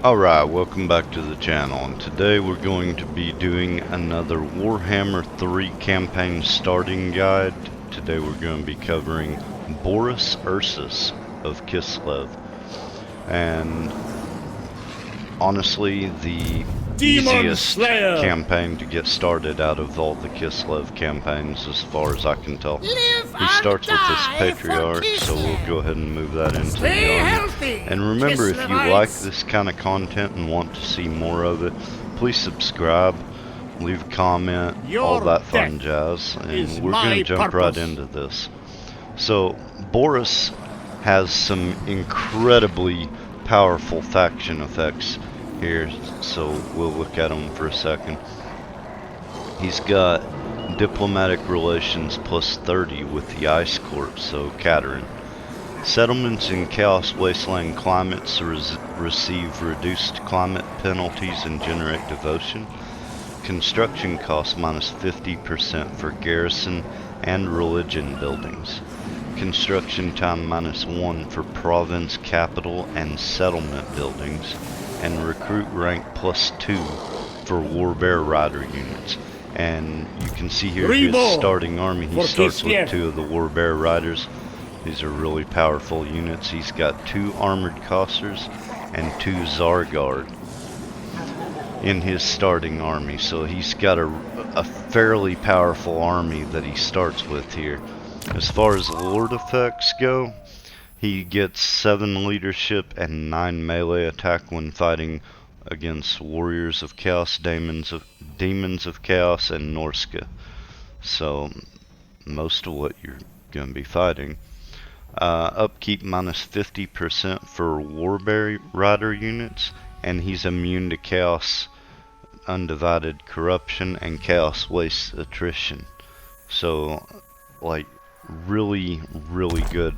Alright, welcome back to the channel, and today we're going to be doing another Warhammer 3 campaign starting guide. Today we're going to be covering Boris Ursus of Kislev. And honestly, the easiest campaign to get started out of all the Kislev campaigns as far as I can tell. He starts with this patriarch, so we'll go ahead and move that into the army. And remember, if you like this kind of content and want to see more of it, please subscribe, leave a comment, all that fun jazz, and we're going to jump right into this. So, Boris has some incredibly powerful faction effects here, so we'll look at them for a second. He's got diplomatic relations plus 30 with the Ice Corps, so Katerin. Settlements in Chaos Wasteland climates receive reduced climate penalties and generate devotion. Construction costs minus 50% for garrison and religion buildings. Construction time minus 1 for province, capital, and settlement buildings. And recruit rank plus 2 for Warbear Rider units. And you can see here his starting army. He starts with 2 of the Warbear Riders. These are really powerful units. He's got 2 armored Cossars and 2 Zargard in his starting army. So he's got a fairly powerful army that he starts with here. As far as Lord effects go, he gets 7 leadership and 9 melee attack when fighting against Warriors of Chaos, Demons of Chaos, and Norska. So, most of what you're going to be fighting. Upkeep minus 50% for Warbear Rider units, and he's immune to Chaos Undivided Corruption and Chaos Waste Attrition. So, like, really good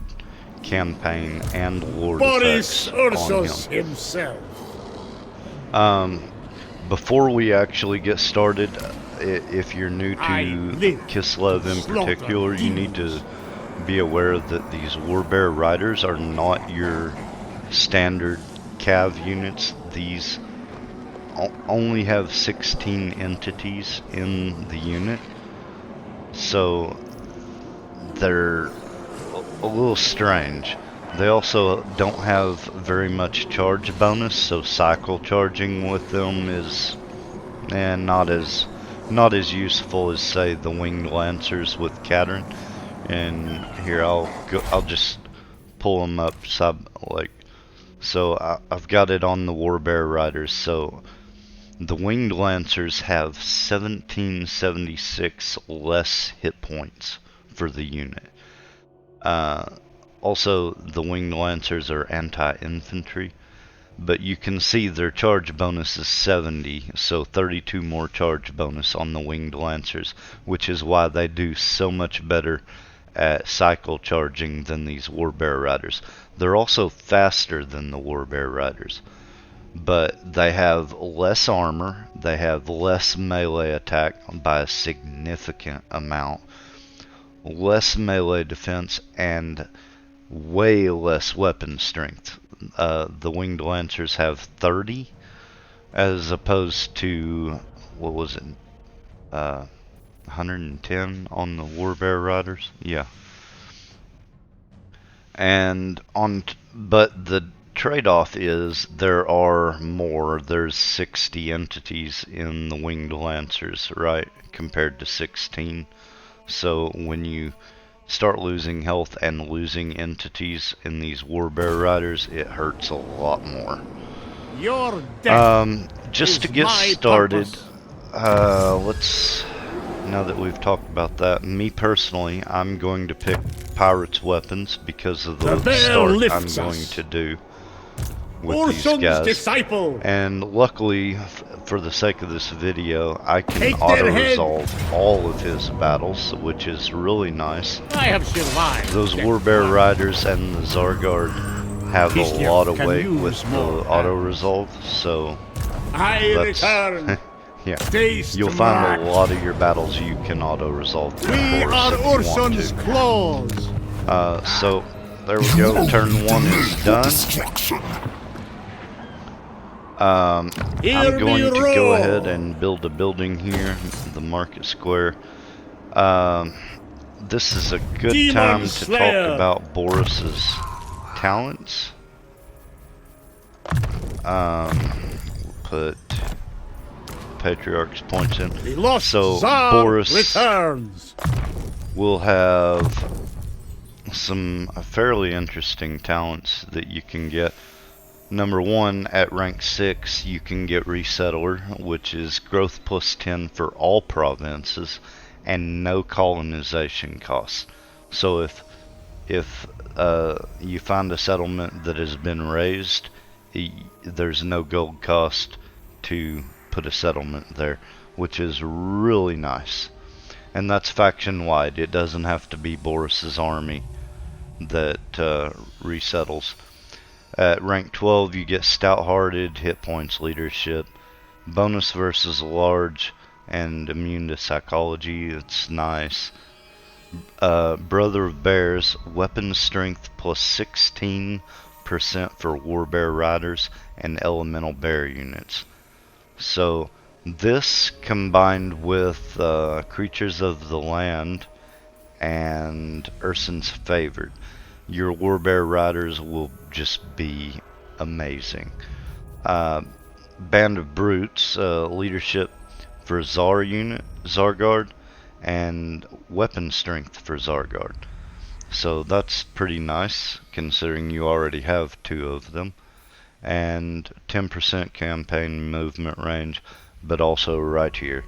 campaign and Lord Boris effects Ursus on him. himself. Before we actually get started, if you're new to Kislev in particular, you need to be aware that these Warbear Riders are not your standard cav units. These only have 16 entities in the unit, so they're a little strange. They also don't have very much charge bonus, so cycle charging with them is not as useful as, say, the Winged Lancers with Katerin. And here I'll just pull them up so I've got it on the Warbear Riders. So the Winged Lancers have 1776 less hit points for the unit. Also, the Winged Lancers are anti-infantry, but you can see their charge bonus is 70, so 32 more charge bonus on the Winged Lancers, which is why they do so much better at cycle charging than these Warbear Riders. They're also faster than the Warbear Riders, but they have less armor, they have less melee attack by a significant amount, less melee defense, and way less weapon strength. The Winged Lancers have 30 as opposed to, what was it, 110 on the Warbear Riders? Yeah. And but the trade-off is there are more. There's 60 entities in the Winged Lancers, right, compared to 16. So when you start losing health and losing entities in these Warbear Riders, it hurts a lot more. Just to get started, now that we've talked about that, me personally, I'm going to pick Pirates weapons because of the start I'm going to do with these guys. And luckily, for the sake of this video, I can auto-resolve all of his battles, which is really nice. I have survived. Those Warbear Riders and the Zargard have a lot of weight with the auto-resolve, so that's yeah. You'll find a lot of your battles you can auto-resolve. We are Ursun's claws. So there we go. Turn 1 is done. I'm going to go ahead and build a building here, the market square. This is a good time to talk about Boris's talents. Put Patriarch's points in. So Boris returns. will have some fairly interesting talents that you can get. Number 1, at rank 6, you can get Resettler, which is growth plus 10 for all provinces and no colonization costs. So if you find a settlement that has been raised, there's no gold cost to put a settlement there, which is really nice. And that's faction wide. It doesn't have to be Boris's army that resettles. At rank 12, you get Stout-Hearted, hit points, leadership, bonus versus large, and immune to psychology. It's nice. Brother of Bears, weapon strength plus 16% for Warbear riders and elemental bear units. So this combined with Creatures of the Land and Ursun's Favored, your Warbear riders will just be amazing. Band of Brutes, leadership for Zargard, and weapon strength for Zargard. So that's pretty nice, considering you already have 2 of them. And 10% campaign movement range, but also right here.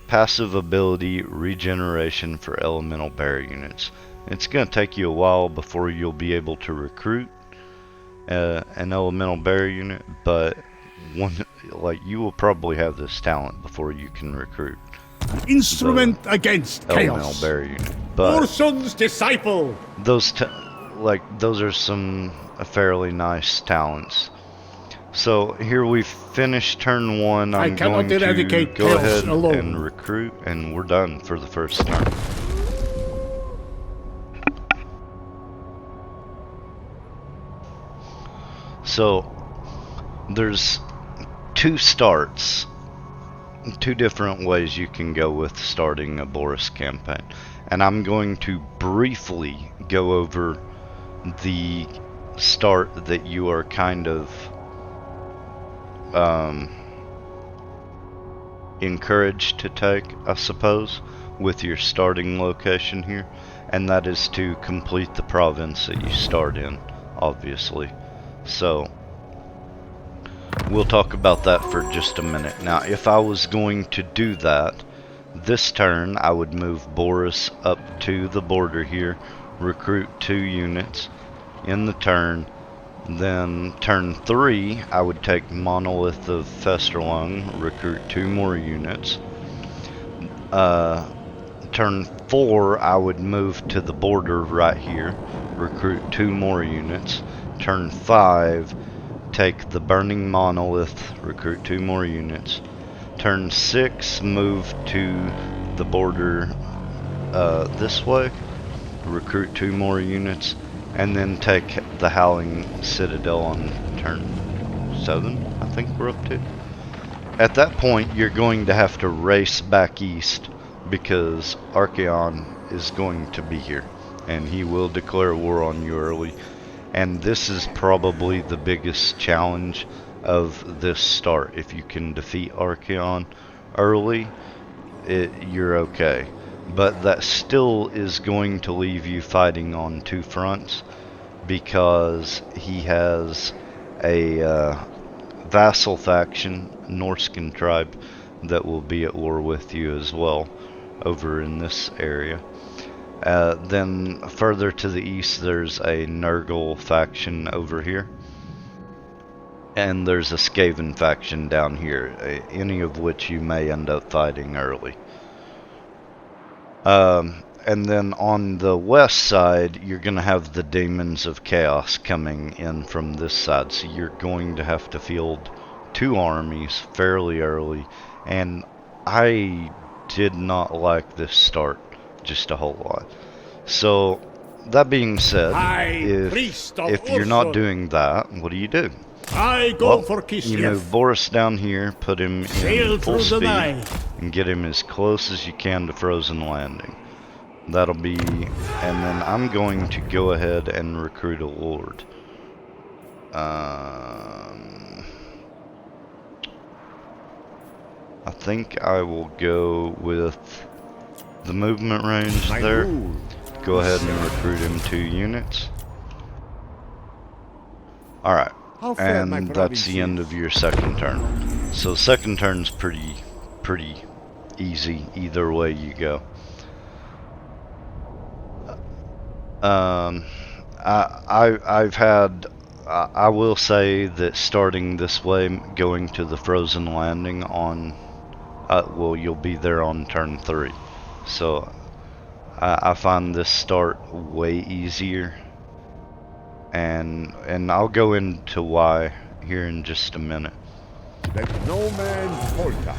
Passive ability, regeneration for elemental bear units. It's going to take you a while before you'll be able to recruit an elemental bear unit, but you will probably have this talent before you can recruit Instrument against elemental chaos. bear unit. But Ursun's disciple. those are some fairly nice talents. So here we've finished turn 1. I'm going to go ahead and recruit, and we're done for the first turn. So there's 2 starts, 2 different ways you can go with starting a Boris campaign, and I'm going to briefly go over the start that you are kind of encouraged to take, I suppose, with your starting location here, and that is to complete the province that you start in, obviously. So we'll talk about that for just a minute. Now, if I was going to do that this turn, I would move Boris up to the border here, recruit 2 units in the turn. Then turn 3, I would take Monolith of Festerlung, recruit 2 more units. Turn 4, I would move to the border right here, recruit 2 more units. Turn 5, take the Burning Monolith, recruit 2 more units. Turn 6, move to the border this way, recruit 2 more units, and then take the Howling Citadel on turn 7, I think we're up to. At that point, you're going to have to race back east, because Archaon is going to be here, and he will declare war on you early. And this is probably the biggest challenge of this start. If you can defeat Archaon early, you're okay. But that still is going to leave you fighting on 2 fronts, because he has a vassal faction, Norscan tribe, that will be at war with you as well over in this area. Then further to the east, there's a Nurgle faction over here, and there's a Skaven faction down here, any of which you may end up fighting early. And then on the west side, you're going to have the Demons of Chaos coming in from this side, so you're going to have to field 2 armies fairly early, and I did not like this start just a whole lot. So that being said, if you're not doing that, what do? I go for Kislev. You move Boris down here, put him Sail in full through the speed, night. and get him as close as you can to Frozen Landing. That'll be, and then I'm going to go ahead and recruit a lord. I think I will go with the movement range there. Go ahead and recruit him 2 units. Alright, and that's the end of your second turn. So second turn's pretty easy either way you go. I will say that starting this way, going to the Frozen Landing on, well, you'll be there on turn 3. So I find this start way easier, and I'll go into why here in just a minute. Let no man falter.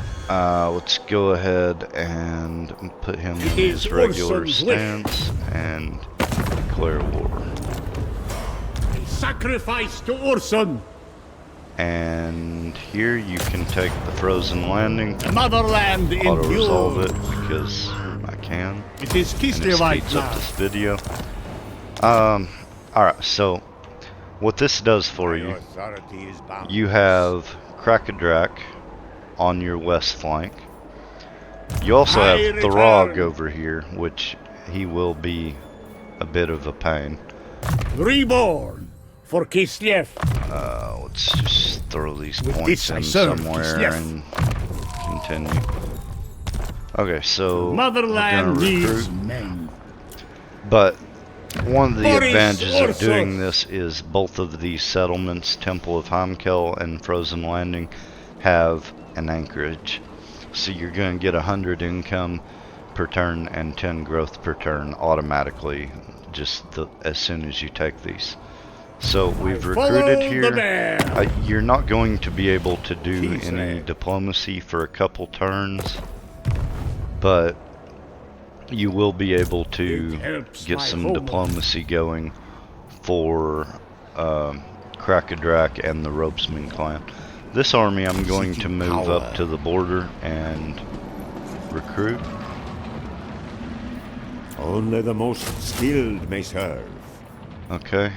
Let's go ahead and put him in his regular stance and declare war. Sacrifice to Ursun. And here you can take the Frozen Landing. Motherland Auto-resolve endures. it because I can. It is And it Kislevite speeds up now. this video. Alright, so what this does for you, Authority is bound. you have Krakadrak on your west flank. You also have I Throg return. over here, which he will be a bit of a pain. Reborn for Kislev. Let's just throw these With points this I in serve somewhere Kislev. and continue. Okay, so we're Motherland gonna needs recruit. men. But one of the Boris advantages of Ursus. doing this is both of these settlements, Temple of Heimkel and Frozen Landing, have an anchorage. So you're going to get 100 income per turn and 10 growth per turn automatically just as soon as you take these. So we've recruited Follow here. the bear. You're not going to be able to do Peace, any eh? diplomacy for a couple turns, but you will be able to It helps get my some homeland. diplomacy going for Krakadrak and the Ropesman clan. This army I'm going to move up power. to the border and recruit. Only the most skilled may serve. Okay,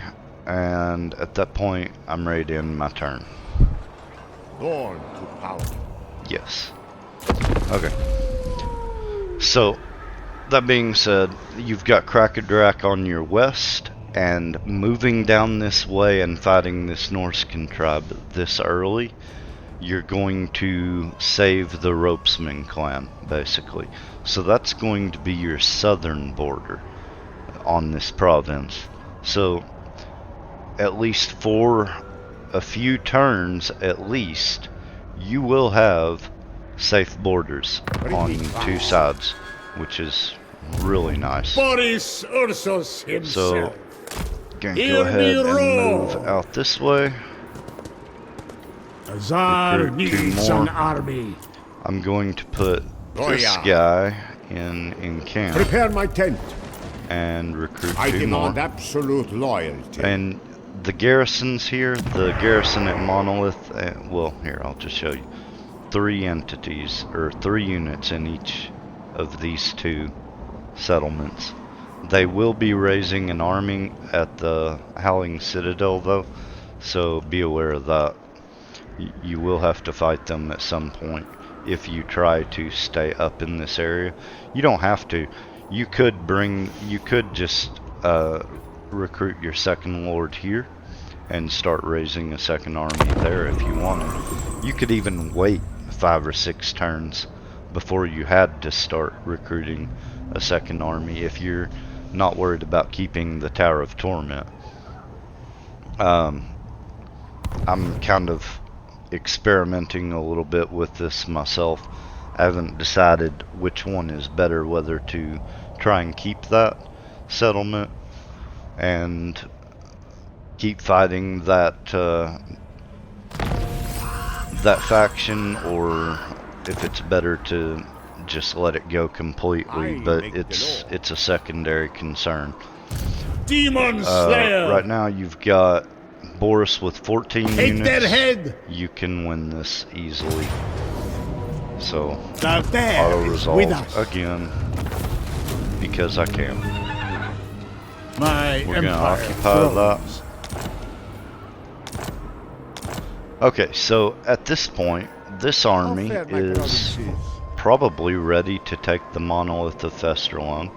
and at that point I'm ready to end my turn. Born to power. Yes. Okay. So, that being said, you've got Krakadrak on your west, and moving down this way and fighting this Norscan tribe this early, you're going to save the Ropesman clan, basically. So that's going to be your southern border on this province. So, at least for a few turns, at least, you will have safe borders on 2 sides, which is really nice. Boris Ursus So, himself. gonna Hear go ahead me and roar. move out this way. The Tsar recruit 2 needs more. an army. I'm going to put this yeah. guy in camp Prepare my tent. and recruit I 2 more. demand absolute loyalty. And the garrisons here, the garrison at Monolith, well, here, I'll just show you. 3 entities, or 3 units in each of these 2 settlements. They will be raising an army at the Howling Citadel, though, so be aware of that. You will have to fight them at some point if you try to stay up in this area. You don't have to. You could just recruit your second lord here and start raising a second army there if you wanted. You could even wait 5 or 6 turns before you had to start recruiting a second army if you're not worried about keeping the Tower of Torment. I'm kind of experimenting a little bit with this myself. I haven't decided which one is better, whether to try and keep that settlement and keep fighting that that faction, or if it's better to just let it go completely. I But make the law. it's a secondary concern. Demon Slayer. Right now you've got Boris with 14 Take units, their head! you can win this easily. So, The bear is auto-resolve with us. again, because I can. My We're gonna empire occupy that. grows. Okay, so at this point, this army How fair my is province is. probably ready to take the monolith of Festerlon.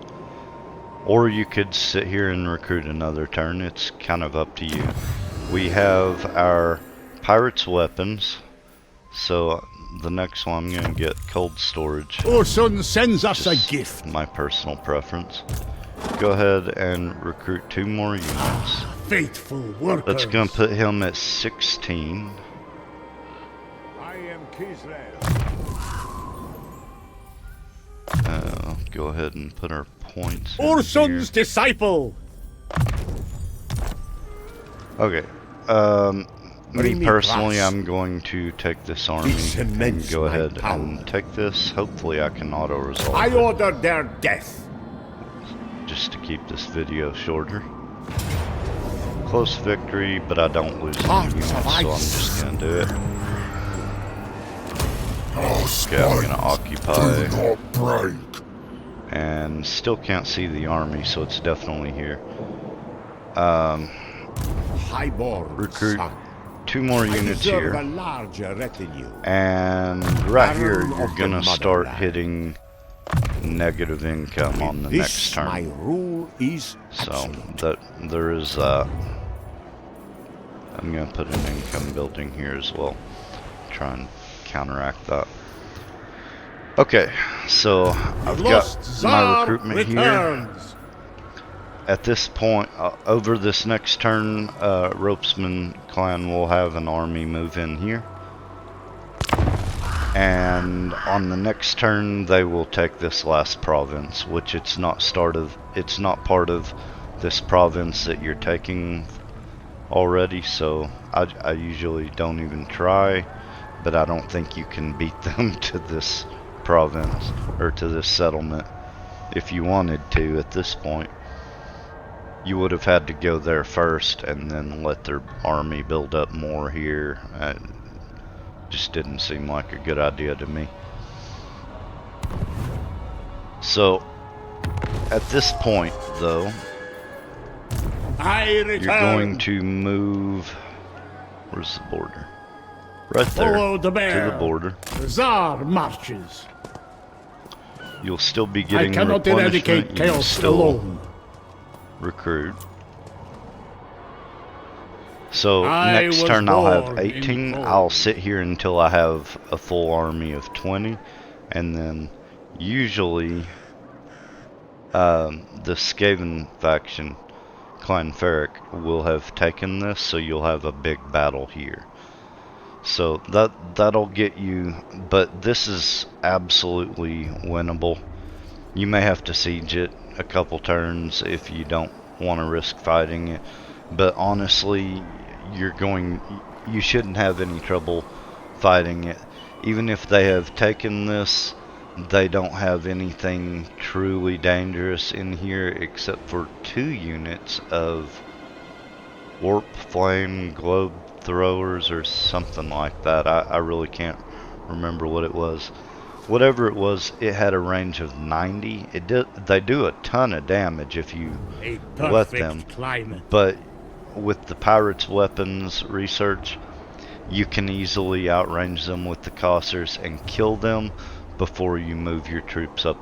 Or you could sit here and recruit another turn. It's kind of up to you. We have our pirate's weapons. So the next one I'm going to get cold storage. Ursun sends us a Just gift. my personal preference. Go ahead and recruit 2 more units. Faithful workers. That's going to put him at 16. I am Kislev. Go ahead and put our points in Ursun's here. disciple. Okay. Me Bring me personally, glass. I'm going to take this army This and cements go my ahead power. and take this. Hopefully I can auto-resolve I it, order their death. just to keep this video shorter. Close victory, but I don't lose any Hearts units, of so I'm ice. just going to do it. Okay, I'm going to occupy. And still can't see the army, so it's definitely here. Highborn Recruit son. 2 more I units deserve here. a larger retinue. And right here, Baron you're of the gonna start motherland. hitting negative income on the This next turn. my rule is So absolute. that there is that. I'm gonna put an income building here as well. Try and counteract that. Okay, so I've Lost got my Tsar recruitment here. returns. At this point, over this next turn, Ropesman clan will have an army move in here. And on the next turn, they will take this last province, which it's not part of this province that you're taking already, so I usually don't even try, but I don't think you can beat them to this province, or to this settlement, if you wanted to at this point. You would have had to go there first and then let their army build up more here. Just didn't seem like a good idea to me. So, at this point, though, I return. you're going to move. Where's the border? Right there. Follow the bear. To the border. The Tsar marches. You'll still be I getting cannot replenishment. eradicate You can chaos still alone. recruit. So I next was turn I'll have born in 18. Poland. I'll sit here until I have a full army of 20, and then usually the Skaven faction, Clan Ferric, will have taken this, so you'll have a big battle here. So that'll get you, but this is absolutely winnable. You may have to siege it a couple turns if you don't want to risk fighting it, but honestly, you shouldn't have any trouble fighting it. Even if they have taken this, they don't have anything truly dangerous in here except for 2 units of warp flame globe throwers or something like that. I really can't remember what it was. Whatever it was, it had a range of 90. They do a ton of damage if you A let perfect them, climate. but with the pirates' weapons research, you can easily outrange them with the Cossars and kill them before you move your troops up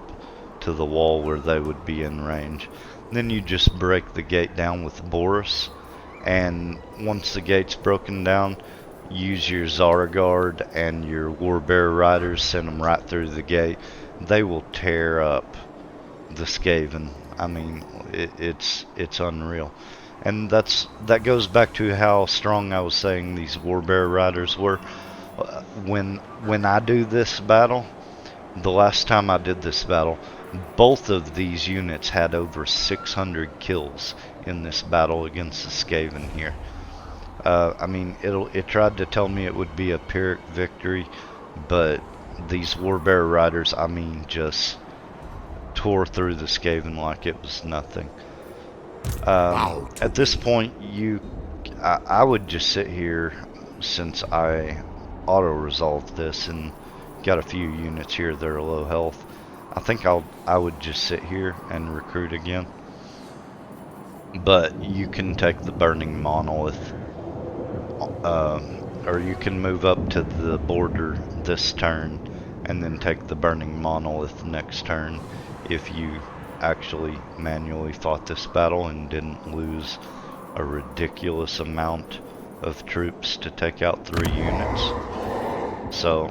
to the wall where they would be in range. Then you just break the gate down with Boris, and once the gate's broken down, use your Zargard and your Warbearer Riders, send them right through the gate. They will tear up the Skaven. I mean, it's unreal. And that goes back to how strong I was saying these Warbearer Riders were. When I do this battle, the last time I did this battle, both of these units had over 600 kills in this battle against the Skaven here. I mean, it tried to tell me it would be a Pyrrhic victory, but these Warbearer Riders, I mean, just tore through the Skaven like it was nothing. At this point, I would just sit here, since I auto-resolved this and got a few units here that are low health. I think I would just sit here and recruit again. But you can take the Burning Monolith, or you can move up to the border this turn and then take the Burning Monolith next turn if you actually manually fought this battle and didn't lose a ridiculous amount of troops to take out 3 units. So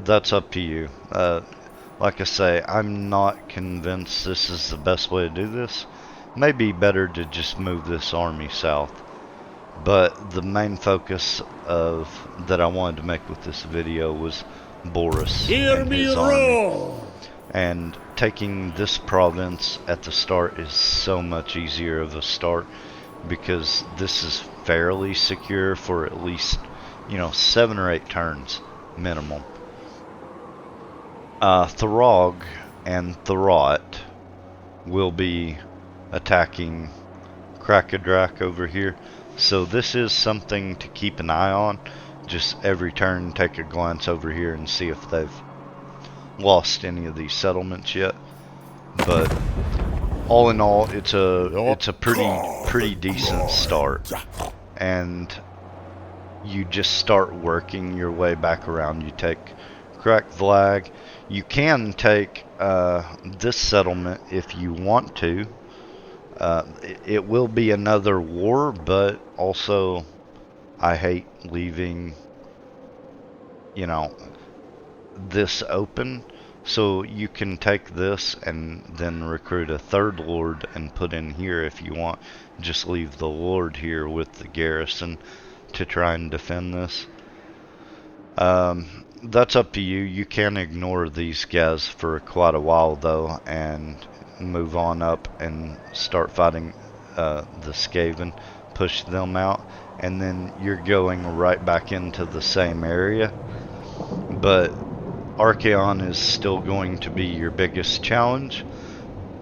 that's up to you. Like I say, I'm not convinced this is the best way to do this. Maybe better to just move this army south. But the main focus of that I wanted to make with this video was Boris Hear and me his army. roar! And taking this province at the start is so much easier of a start, because this is fairly secure for at least, 7 or 8 turns minimum. Throg and Throt will be attacking Krakadrak over here, so this is something to keep an eye on. Just every turn take a glance over here and see if they've lost any of these settlements yet. But all in all, it's a pretty decent start, and you just start working your way back around. You take Krak Vlag. You can take this settlement if you want to. It will be another war, but also I hate leaving, this open. So you can take this and then recruit a 3rd lord and put in here if you want. Just leave the lord here with the garrison to try and defend this. That's up to you. You can ignore these guys for quite a while though and move on up and start fighting the Skaven, push them out, and then you're going right back into the same area. But Archaon is still going to be your biggest challenge,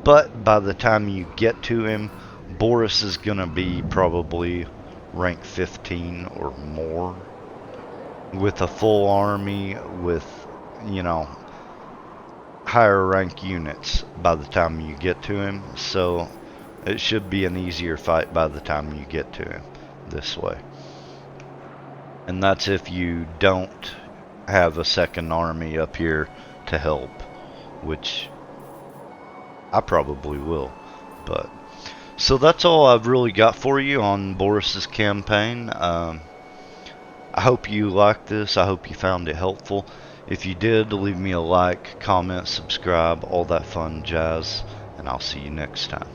but by the time you get to him, Boris is going to be probably rank 15 or more with a full army with, higher rank units by the time you get to him. So it should be an easier fight by the time you get to him this way. And that's if you don't have a second army up here to help, which I probably will. But so that's all I've really got for you on Boris's campaign. I hope you liked this. I hope you found it helpful. If you did, leave me a like, comment, subscribe, all that fun jazz, and I'll see you next time.